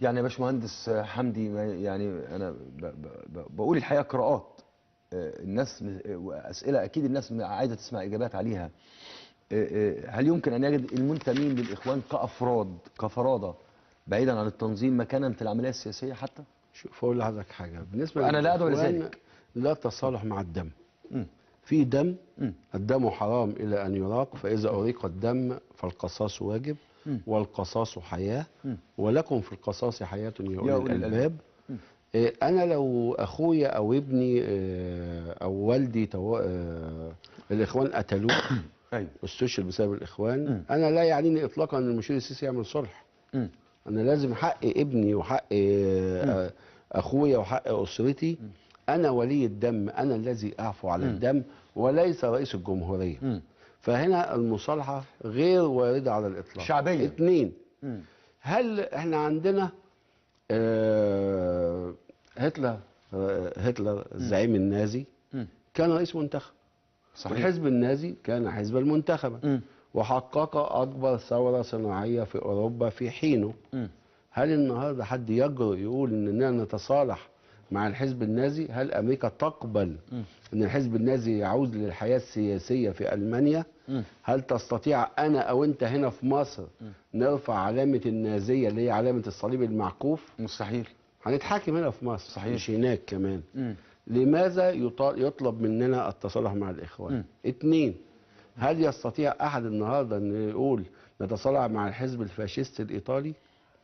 يعني يا باشمهندس حمدي، يعني انا بقول الحقيقه قراءات الناس واسئله اكيد الناس عايزه تسمع اجابات عليها. هل يمكن ان يجد المنتمين للاخوان كافراد كفراده بعيدا عن التنظيم مكانا في العمليه السياسيه حتى؟ شوف اقول لحضرتك حاجه بالنسبه انا لا ادعو للاخوان، لذلك. لا تصالح مع الدم. في دم، الدم حرام الى ان يراق، فاذا اريق الدم فالقصاص واجب، والقصاص حياه، ولكم في القصاص حياه يا اولي الالباب. انا لو اخويا او ابني او والدي الاخوان قتلوه ايوه واستشهد بسبب الاخوان، انا لا يعنيني اطلاقا ان المشير السيسي يعمل صلح. انا لازم حق ابني وحق اخويا وحق اسرتي. انا ولي الدم، انا الذي اعفو على الدم وليس رئيس الجمهوريه. فهنا المصالحه غير وارده على الاطلاق. شعبيه. اتنين، هل احنا عندنا هتلر الزعيم النازي كان رئيس منتخب. صحيح. الحزب النازي كان حزبا منتخبا وحقق اكبر ثوره صناعيه في اوروبا في حينه. هل النهارده حد يجرؤ يقول اننا نتصالح مع الحزب النازي؟ هل امريكا تقبل ان الحزب النازي يعود للحياه السياسيه في المانيا؟ هل تستطيع انا او انت هنا في مصر نرفع علامه النازيه اللي هي علامه الصليب المعكوف؟ مستحيل. هنتحاكم هنا في مصر. صحيح. مش هناك كمان. لماذا يطلب مننا التصالح مع الاخوان؟ اتنين، هل يستطيع احد النهارده ان يقول نتصالح مع الحزب الفاشيستي الايطالي؟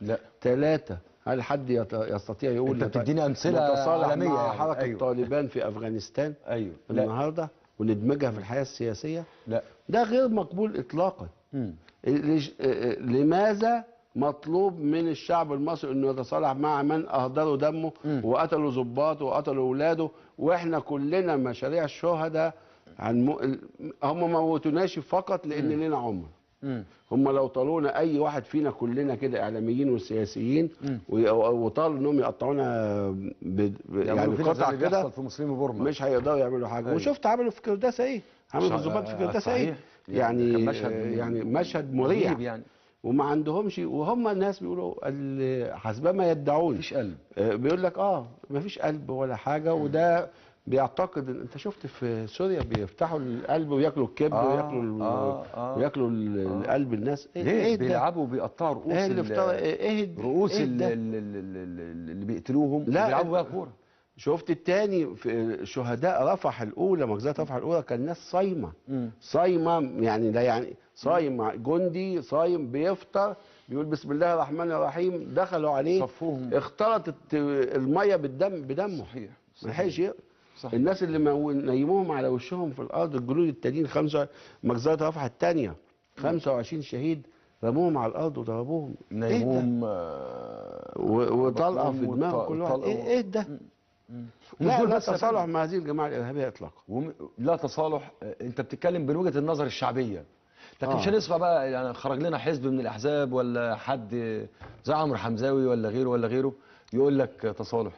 لا. ثلاثة، هل حد يستطيع يقول انت بتديني امثله نتصالح عالميه مع يعني. حركه أيوة. طالبان في افغانستان ايوه النهارده وندمجها في الحياه السياسيه؟ لا. ده غير مقبول اطلاقا. لماذا مطلوب من الشعب المصري انه يتصالح مع من اهدروا دمه وقتلوا ضباطه وقتلوا اولاده؟ واحنا كلنا مشاريع الشهداء هم ما موتوناش فقط لان لنا عمر. هم لو طالونا اي واحد فينا كلنا كده اعلاميين وسياسيين وطالوا انهم يقطعونا يعني قطع كده في مسلمي بورما مش هيقدروا يعملوا حاجه. وشفت عملوا في كرداسه ايه؟ عملوا في الضباط في كرداسه ايه؟ يعني مشهد مريع يعني. وما عندهمش، وهم الناس بيقولوا حسبما يدعون مفيش قلب. بيقول لك مفيش قلب ولا حاجه. وده بيعتقد ان انت شفت في سوريا بيفتحوا القلب وياكلوا الكبد وياكلوا القلب الناس. ايه ده؟ بيلعبوا وبيقطعوا رؤوس رؤوس اللي بيقتلوهم بيلعبوا بيها كوره. شفت التاني في شهداء رفح الاولى، مجزرة رفح الاولى، كان ناس صايمه صايمه يعني ده يعني صايم جندي صايم بيفطر بيقول بسم الله الرحمن الرحيم، دخلوا عليه صفوهم اختلطت الميه بدمه. صحيح. ما لحقش يقرا. الناس اللي نيموهم على وشهم في الارض الجنود التانيين مجزرة رفح الثانيه 25 شهيد رموهم على الارض وضربوهم نيموهم وطلقه في دماغهم كل واحد. ايه ده؟ لا تصالح مع هذه الجماعه الارهابيه اطلاقا. لا تصالح. انت بتتكلم من وجهه النظر الشعبيه، لكن مش هنسمع بقى يعني خرج لنا حزب من الاحزاب ولا حد زي عمرو حمزاوي ولا غيره يقول لك تصالح.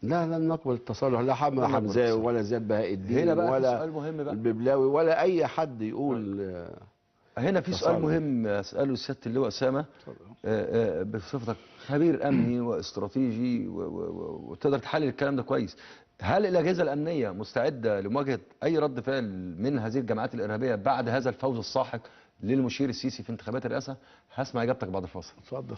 لا لن نقبل التصالح، لا عمرو حمزاوي ولا زياد بهاء الدين هنا بقى ولا سؤال مهم بقى الببلاوي ولا اي حد يقول هنا في سؤال مهم اساله سياده اللواء اسامه بصفتك خبير امني واستراتيجي وتقدر تحلل الكلام ده كويس. هل الاجهزه الامنيه مستعده لمواجهه اي رد فعل من هذه الجماعات الارهابيه بعد هذا الفوز الساحق للمشير السيسي في انتخابات الرئاسه؟ هسمع اجابتك بعد الفاصل. اتفضل.